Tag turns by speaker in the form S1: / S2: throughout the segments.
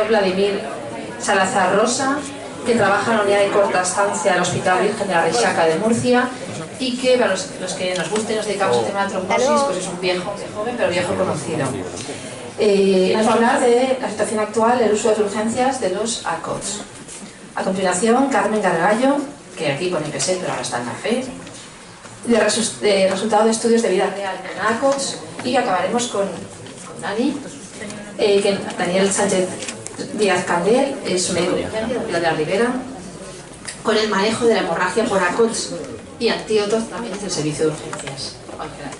S1: doctor Vladimir Salazar Rosa, que trabaja en la unidad de corta estancia del Hospital Virgen de la Reixaca de Murcia y que, para los que nos guste y nos dedicamos al tema de la trombosis, pues es un viejo, joven pero viejo conocido. Nos va a hablar de la situación actual del uso de urgencias de los ACOTs. A continuación, Carmen Gargallo, que aquí pone PSET pero ahora está en la FE, de resultado de estudios de vida real en ACOTs, y acabaremos con Dani, que Daniel Sánchez Díaz Candel es médico de urgencia de Pilar de la Ribera, con el manejo de la hemorragia por ACOTs y antídotos también del servicio de urgencias. Cuando queráis.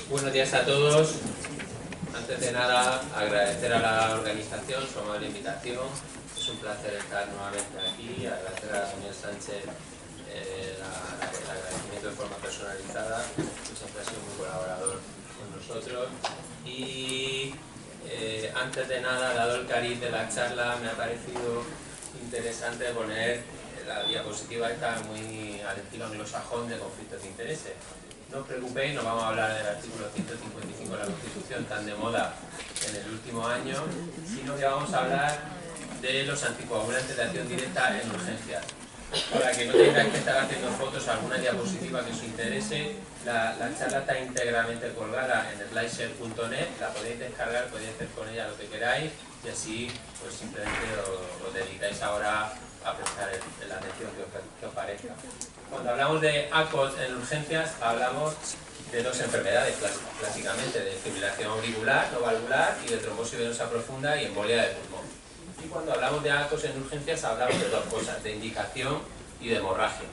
S2: Buenos días a todos. Antes de nada, agradecer a la organización su amable invitación. Es un placer estar nuevamente aquí. Agradecer a Daniel Sánchez el agradecimiento de forma personalizada. Siempre ha sido muy colaborador con nosotros. Y antes de nada, dado el cariz de la charla, me ha parecido interesante poner la diapositiva esta muy al estilo anglosajón de conflictos de intereses. No os preocupéis, no vamos a hablar del artículo 155 de la Constitución tan de moda en el último año, sino que vamos a hablar de los anticoagulantes de acción directa en urgencias. Para que no tengáis que estar haciendo fotos a alguna diapositiva que os interese, la charla está íntegramente colgada en slideshare.net, la podéis descargar, podéis hacer con ella lo que queráis y así pues simplemente os dedicáis ahora a prestar la atención que os parezca. Cuando hablamos de ACOT en urgencias, hablamos de dos enfermedades clásicamente, de fibrilación auricular no valvular y de trombosis venosa profunda y embolia de pulmón. Y cuando hablamos de ACOT en urgencias, hablamos de dos cosas, de indicación y de hemorragias.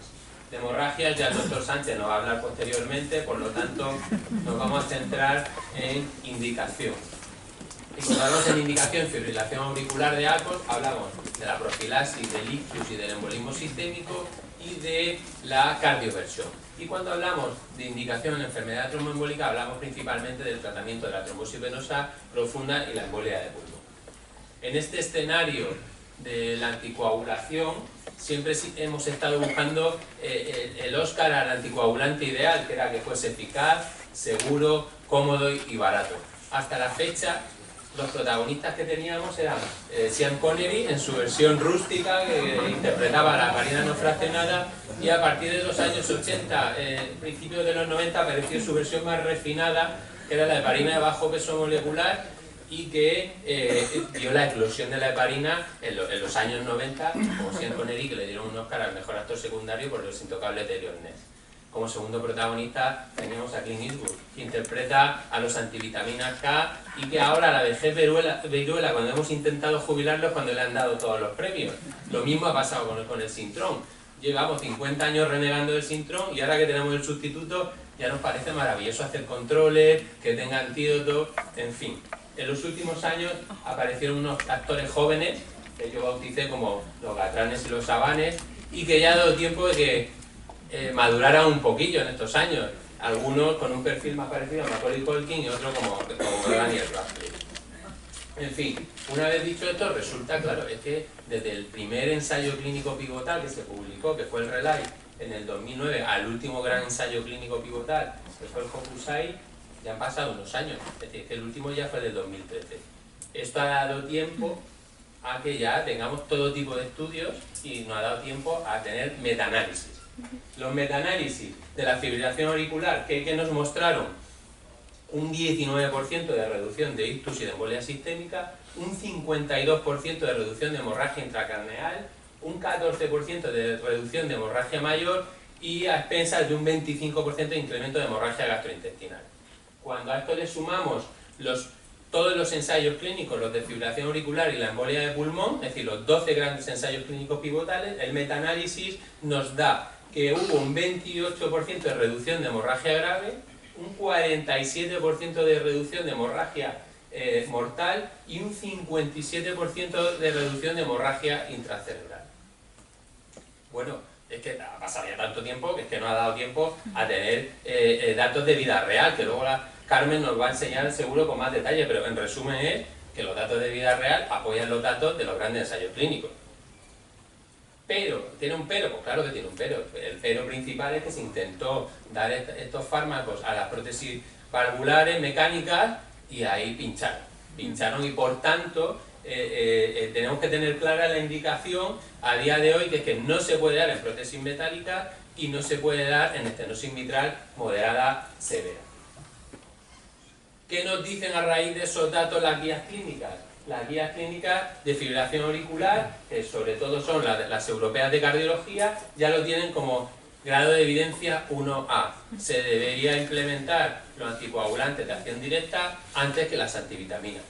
S2: De hemorragias ya el doctor Sánchez nos va a hablar posteriormente, por lo tanto nos vamos a centrar en indicación. Y cuando hablamos de indicación, fibrilación auricular de ACOT, hablamos de la profilaxis, del ictus y del embolismo sistémico y de la cardioversión. Y cuando hablamos de indicación en enfermedad tromboembólica, hablamos principalmente del tratamiento de la trombosis venosa profunda y la embolia de pulmón. En este escenario de la anticoagulación, siempre hemos estado buscando el Oscar al anticoagulante ideal, que era que fuese eficaz, seguro, cómodo y barato. Hasta la fecha, los protagonistas que teníamos eran Sean Connery en su versión rústica que interpretaba la heparina no fraccionada, y a partir de los años 80, principios de los 90, apareció su versión más refinada, que era la heparina de bajo peso molecular, y que dio la eclosión de la heparina en los años 90, como Sean Connery, que le dieron un Oscar al mejor actor secundario por Los Intocables de Leon Ness. Como segundo protagonista teníamos a Clint Eastwood, que interpreta a los antivitaminas K y que ahora a la vejez viruela, cuando hemos intentado jubilarlo, es cuando le han dado todos los premios. Lo mismo ha pasado con el Sintrón. Llevamos 50 años renegando del Sintrón y ahora que tenemos el sustituto ya nos parece maravilloso hacer controles, que tenga antídotos, en fin. En los últimos años aparecieron unos actores jóvenes que yo bauticé como los Gatranes y los Sabanes y que ya ha dado tiempo de que madurara un poquillo en estos años, algunos con un perfil más parecido a Macaulay Culkin y otros como Daniel Radcliffe. En fin, una vez dicho esto, resulta claro, es que desde el primer ensayo clínico pivotal que se publicó, que fue el RELAY en el 2009, al último gran ensayo clínico pivotal, que fue el Hokusai, ya han pasado unos años, es decir, que el último ya fue del 2013. Esto ha dado tiempo a que ya tengamos todo tipo de estudios y nos ha dado tiempo a tener metaanálisis. Los metaanálisis de la fibrilación auricular que nos mostraron un 19% de reducción de ictus y de embolia sistémica, un 52% de reducción de hemorragia intracraneal, un 14% de reducción de hemorragia mayor y a expensas de un 25% de incremento de hemorragia gastrointestinal. Cuando a esto le sumamos todos los ensayos clínicos, los de fibrilación auricular y la embolia de pulmón, es decir, los 12 grandes ensayos clínicos pivotales, el metaanálisis nos da que hubo un 28% de reducción de hemorragia grave, un 47% de reducción de hemorragia mortal y un 57% de reducción de hemorragia intracerebral. Bueno, es que ha pasado ya tanto tiempo que es que no ha dado tiempo a tener datos de vida real, que luego Carmen nos va a enseñar seguro con más detalle, pero en resumen es que los datos de vida real apoyan los datos de los grandes ensayos clínicos. Pero, ¿tiene un pero? Pues claro que tiene un pero. El pero principal es que se intentó dar estos fármacos a las prótesis valvulares mecánicas y ahí pincharon y por tanto tenemos que tener clara la indicación a día de hoy que es que no se puede dar en prótesis metálicas y no se puede dar en estenosis mitral moderada severa. ¿Qué nos dicen a raíz de esos datos las guías clínicas? Las guías clínicas de fibrilación auricular, que sobre todo son las europeas de cardiología, ya lo tienen como grado de evidencia 1A. Se debería implementar los anticoagulantes de acción directa antes que las antivitaminas.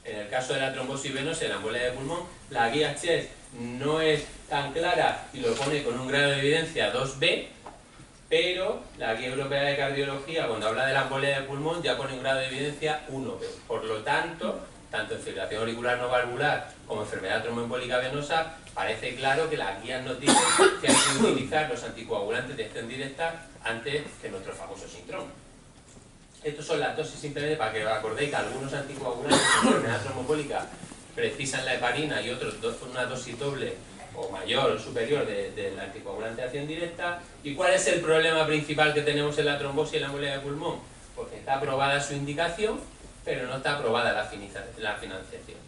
S2: En el caso de la trombosis venosa y la embolia de pulmón, la guía CHEST no es tan clara y lo pone con un grado de evidencia 2B, pero la guía europea de cardiología, cuando habla de la embolia de pulmón, ya pone un grado de evidencia 1B. Por lo tanto, tanto en fibrilación auricular no valvular como enfermedad tromboembólica venosa, parece claro que las guías nos dicen que hay que utilizar los anticoagulantes de acción directa antes que nuestro famoso Sintrom. Estas son las dosis simplemente para que os acordéis que algunos anticoagulantes de enfermedad tromboembólica precisan la heparina y otros una dosis doble o mayor o superior del anticoagulante de acción directa. ¿Y cuál es el problema principal que tenemos en la trombosis y la embolia de pulmón? Porque está aprobada su indicación, pero no está aprobada la financiación.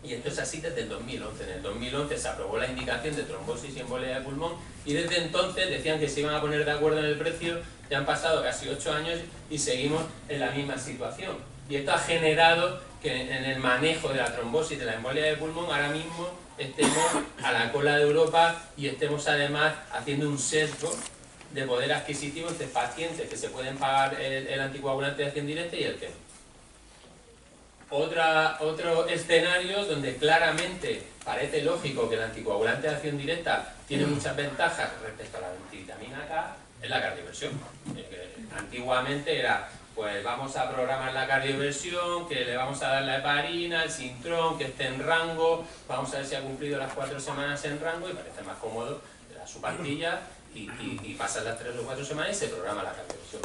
S2: Y esto es así desde el 2011. En el 2011 se aprobó la indicación de trombosis y embolia de pulmón y desde entonces decían que se iban a poner de acuerdo en el precio. Ya han pasado casi 8 años y seguimos en la misma situación. Y esto ha generado que en el manejo de la trombosis y de la embolia de pulmón ahora mismo estemos a la cola de Europa y estemos además haciendo un sesgo de poder adquisitivo entre pacientes que se pueden pagar el anticoagulante de acción directa y el que no. Otro escenario donde claramente parece lógico que el anticoagulante de acción directa tiene muchas ventajas respecto a la antivitamina K es la cardioversión. Antiguamente era, pues vamos a programar la cardioversión, que le vamos a dar la heparina, el Sintrom, que esté en rango, vamos a ver si ha cumplido las 4 semanas en rango y parece más cómodo, le da su pastilla y pasan las 3 o 4 semanas y se programa la cardioversión.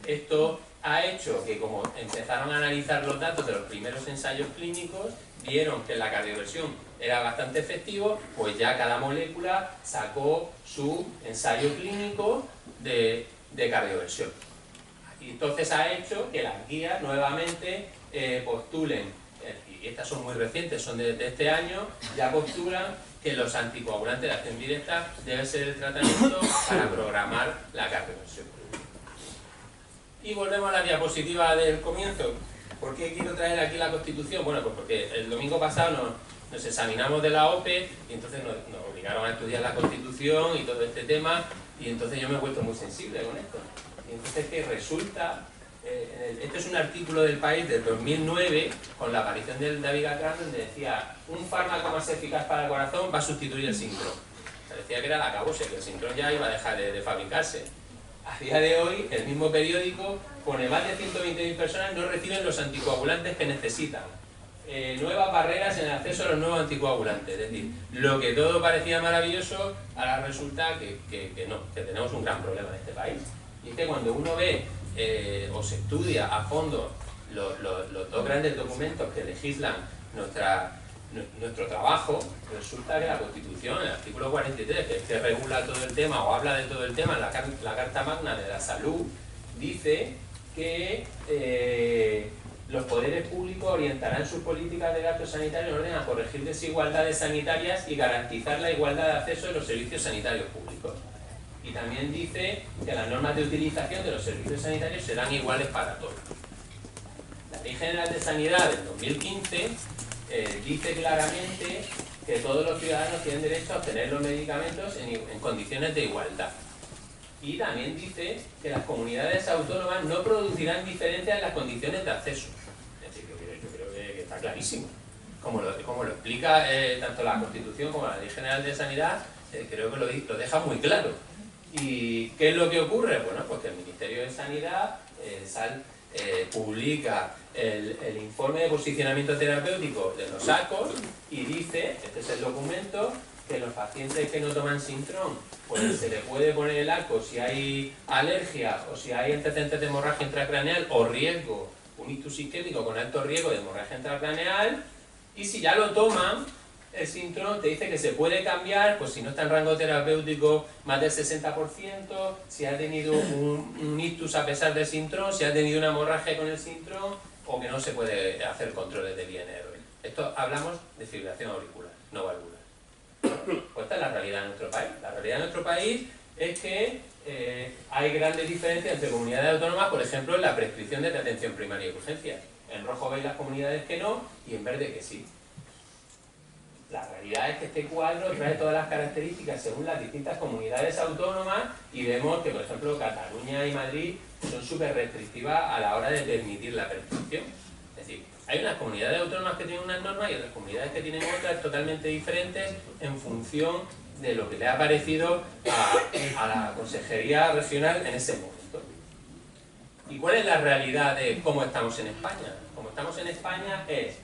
S2: Esto ha hecho que como empezaron a analizar los datos de los primeros ensayos clínicos, vieron que la cardioversión era bastante efectivo, pues ya cada molécula sacó su ensayo clínico de cardioversión. Y entonces ha hecho que las guías nuevamente postulen, y estas son muy recientes, son de este año, ya postulan que los anticoagulantes de acción directa deben ser el tratamiento para programar la cardioversión. Y volvemos a la diapositiva del comienzo. ¿Por qué quiero traer aquí la Constitución? Bueno, pues porque el domingo pasado nos examinamos de la OPE y entonces nos obligaron a estudiar la Constitución y todo este tema y entonces yo me he vuelto muy sensible con esto. Y entonces que resulta, este es un artículo del País del 2009 con la aparición del David Gacran donde decía un fármaco más eficaz para el corazón va a sustituir el Sintrom. O sea, decía que era la acabose, que el Sintrom ya iba a dejar de fabricarse. A día de hoy, el mismo periódico pone más de 120.000 personas no reciben los anticoagulantes que necesitan. Nuevas barreras en el acceso a los nuevos anticoagulantes. Es decir, lo que todo parecía maravilloso, ahora resulta que no, que tenemos un gran problema en este país. Y es que cuando uno ve o se estudia a fondo los dos grandes documentos que legislan nuestro trabajo, resulta que la Constitución, el artículo 43, que regula todo el tema o habla de todo el tema, la Carta Magna de la Salud, dice que los poderes públicos orientarán sus políticas de gasto sanitario en orden a corregir desigualdades sanitarias y garantizar la igualdad de acceso a los servicios sanitarios públicos. Y también dice que las normas de utilización de los servicios sanitarios serán iguales para todos. La Ley General de Sanidad del 2015 dice claramente que todos los ciudadanos tienen derecho a obtener los medicamentos en condiciones de igualdad. Y también dice que las comunidades autónomas no producirán diferencias en las condiciones de acceso. Es decir, yo creo que está clarísimo. Como lo explica tanto la Constitución como la Ley General de Sanidad, creo que lo deja muy claro. ¿Y qué es lo que ocurre? Bueno, pues que el Ministerio de Sanidad publica el informe de posicionamiento terapéutico de los ACOS y dice, este es el documento, que los pacientes que no toman Sintrom, pues se le puede poner el ACO si hay alergia o si hay antecedentes de hemorragia intracraneal o riesgo, un ictus isquémico con alto riesgo de hemorragia intracraneal, y si ya lo toman, el Sintrom te dice que se puede cambiar, pues si no está en rango terapéutico más del 60%, si ha tenido un ictus a pesar del Sintrom, si ha tenido una hemorragia con el Sintrom, o que no se puede hacer controles de INR. Esto hablamos de fibrilación auricular, no valvular. Pues esta es la realidad de nuestro país. La realidad de nuestro país es que hay grandes diferencias entre comunidades autónomas, por ejemplo, en la prescripción de atención primaria y urgencias. En rojo veis las comunidades que no y en verde que sí. La realidad es que este cuadro trae todas las características según las distintas comunidades autónomas y vemos que, por ejemplo, Cataluña y Madrid son súper restrictivas a la hora de permitir la prescripción. Es decir, hay unas comunidades autónomas que tienen unas normas y otras comunidades que tienen otras totalmente diferentes en función de lo que le ha parecido a la Consejería Regional en ese momento. ¿Y cuál es la realidad de cómo estamos en España? Como estamos en España es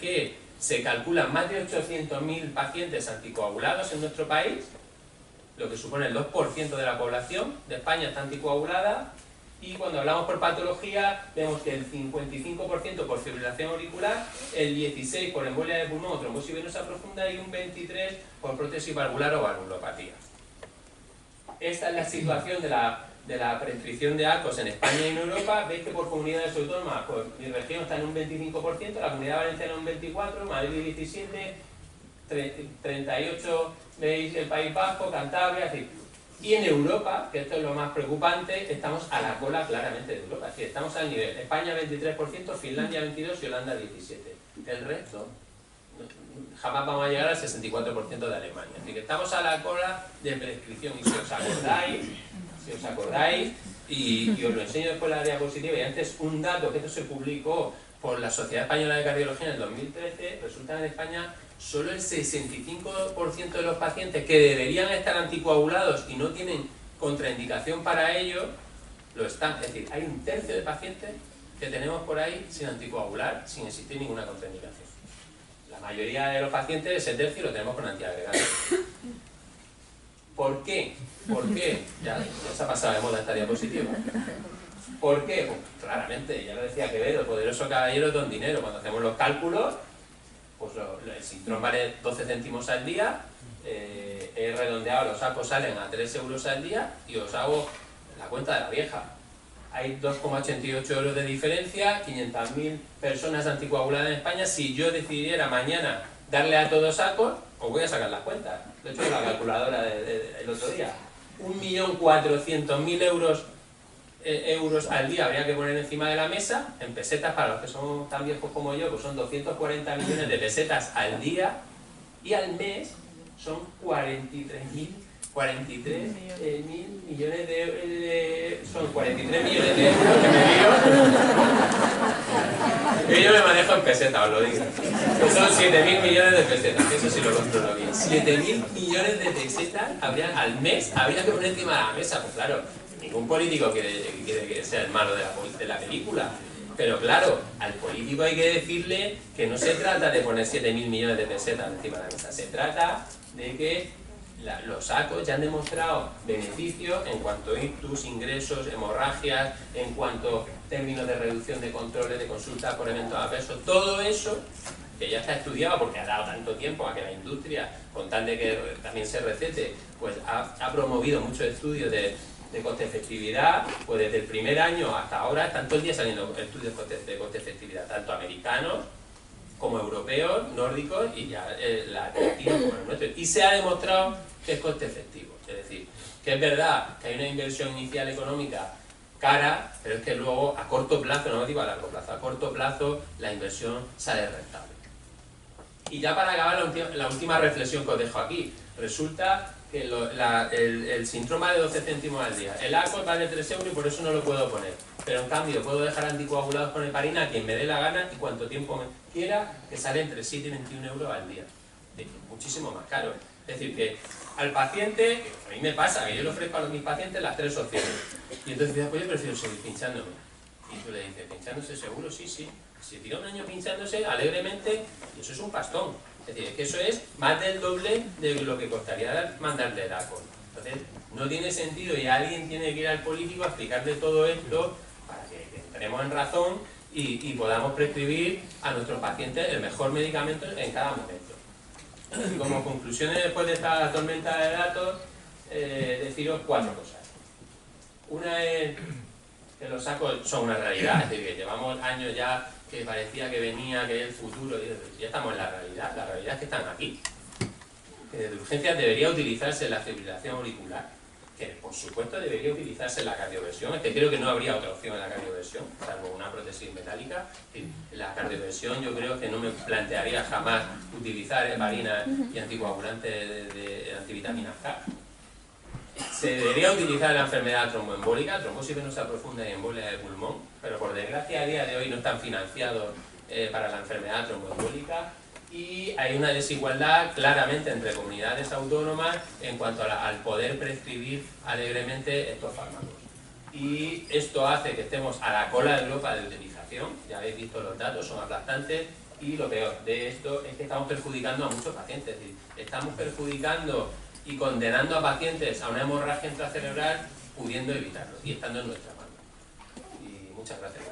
S2: que se calculan más de 800.000 pacientes anticoagulados en nuestro país, lo que supone el 2% de la población de España está anticoagulada, y cuando hablamos por patología vemos que el 55% por fibrilación auricular, el 16% por embolia de pulmón o trombosis venosa profunda y un 23% por prótesis valvular o valvulopatía. Esta es la situación de la prescripción de ACOS en España y en Europa. Veis que por comunidades autónomas, pues mi región está en un 25%, la Comunidad Valenciana en un 24%, Madrid 17%, 38% veis el País Vasco, Cantabria, es decir. Y en Europa, que esto es lo más preocupante, estamos a la cola claramente de Europa, es decir, estamos al nivel España 23%, Finlandia 22% y Holanda 17%. El resto, jamás vamos a llegar al 64% de Alemania. Así que estamos a la cola de prescripción y si os acordáis, y os lo enseño después en la diapositiva, y antes un dato que esto se publicó por la Sociedad Española de Cardiología en el 2013, resulta que en España solo el 65% de los pacientes que deberían estar anticoagulados y no tienen contraindicación para ello, lo están. Es decir, hay un tercio de pacientes que tenemos por ahí sin anticoagular, sin existir ninguna contraindicación. La mayoría de los pacientes, ese tercio, lo tenemos con antiagregantes. ¿Por qué? ¿Por qué? Ya se ha pasado de moda esta diapositiva. ¿Por qué? Pues claramente, ya lo decía Quevedo, poderoso caballero don dinero. Cuando hacemos los cálculos, pues el Sintrom vale 12 céntimos al día, he redondeado, los ACOS salen a 3 euros al día y os hago la cuenta de la vieja. Hay 2,88 euros de diferencia, 500.000 personas anticoaguladas en España. Si yo decidiera mañana darle a todos ACOS, os voy a sacar las cuentas. De hecho, la calculadora del otro día. 1.400.000 euros al día habría que poner encima de la mesa, en pesetas, para los que son tan viejos como yo, pues son 240 millones de pesetas al día, y al mes son 43 mil millones de son 43 millones de euros que me dio. Yo me manejo en pesetas, os lo digo. Que son 7.000 millones de pesetas, eso sí lo controlo bien. 7.000 millones de pesetas al mes habría que poner encima de la mesa, pues claro. Ningún político quiere que sea el malo de la película. Pero claro, al político hay que decirle que no se trata de poner 7.000 millones de pesetas encima de la mesa. Se trata de que los ACOS ya han demostrado beneficios en cuanto a ictus, ingresos, hemorragias, en cuanto a términos de reducción de controles, de consultas por eventos adversos. Todo eso, que ya está estudiado porque ha dado tanto tiempo a que la industria, con tal de que también se recete, pues ha promovido muchos estudios de coste-efectividad, pues desde el primer año hasta ahora están todo el día saliendo estudios de coste-efectividad, tanto americanos como europeos, nórdicos y ya latinos como el nuestro. Y se ha demostrado que es coste-efectivo. Es decir, que es verdad que hay una inversión inicial económica cara, pero es que luego a corto plazo, no digo a largo plazo, a corto plazo la inversión sale rentable. Y ya para acabar la última reflexión que os dejo aquí, resulta que el Sintrom vale 12 céntimos al día, el ACOS vale 3 euros y por eso no lo puedo poner, pero en cambio puedo dejar anticoagulados con heparina a quien me dé la gana y cuanto tiempo me quiera, que sale entre 7 y 21 euros al día, muchísimo más caro. Es decir, que al paciente, a mí me pasa que yo le ofrezco a mis pacientes las 3 opciones y entonces dice, pues yo prefiero seguir pinchándome, y tú le dices, ¿pinchándose seguro? Sí, sí. Si tira un año pinchándose alegremente, eso es un pastón. Es decir, es que eso es más del doble de lo que costaría mandarle el ACOS. Entonces, no tiene sentido y alguien tiene que ir al político a explicarle todo esto para que entremos en razón y podamos prescribir a nuestros pacientes el mejor medicamento en cada momento. como conclusiones después de esta tormenta de datos, deciros 4 cosas. Una es que los sacos son una realidad, es decir, que llevamos años ya que parecía que venía, que es el futuro, y ya estamos en la realidad es que están aquí. Que de urgencias debería utilizarse la fibrilación auricular, que por supuesto debería utilizarse la cardioversión, es que creo que no habría otra opción en la cardioversión, salvo una prótesis metálica. La cardioversión yo creo que no me plantearía jamás utilizar heparinas y anticoagulantes de antivitaminas K. Se debería utilizar la enfermedad tromboembólica, trombosis venosa profunda y embolia de pulmón, pero por desgracia a día de hoy no están financiados para la enfermedad tromboembólica, y hay una desigualdad claramente entre comunidades autónomas en cuanto al poder prescribir alegremente estos fármacos. Y esto hace que estemos a la cola de Europa de utilización, ya habéis visto los datos, son aplastantes, y lo peor de esto es que estamos perjudicando a muchos pacientes, es decir, estamos perjudicando y condenando a pacientes a una hemorragia intracerebral pudiendo evitarlo y estando en nuestra mano. Y muchas gracias.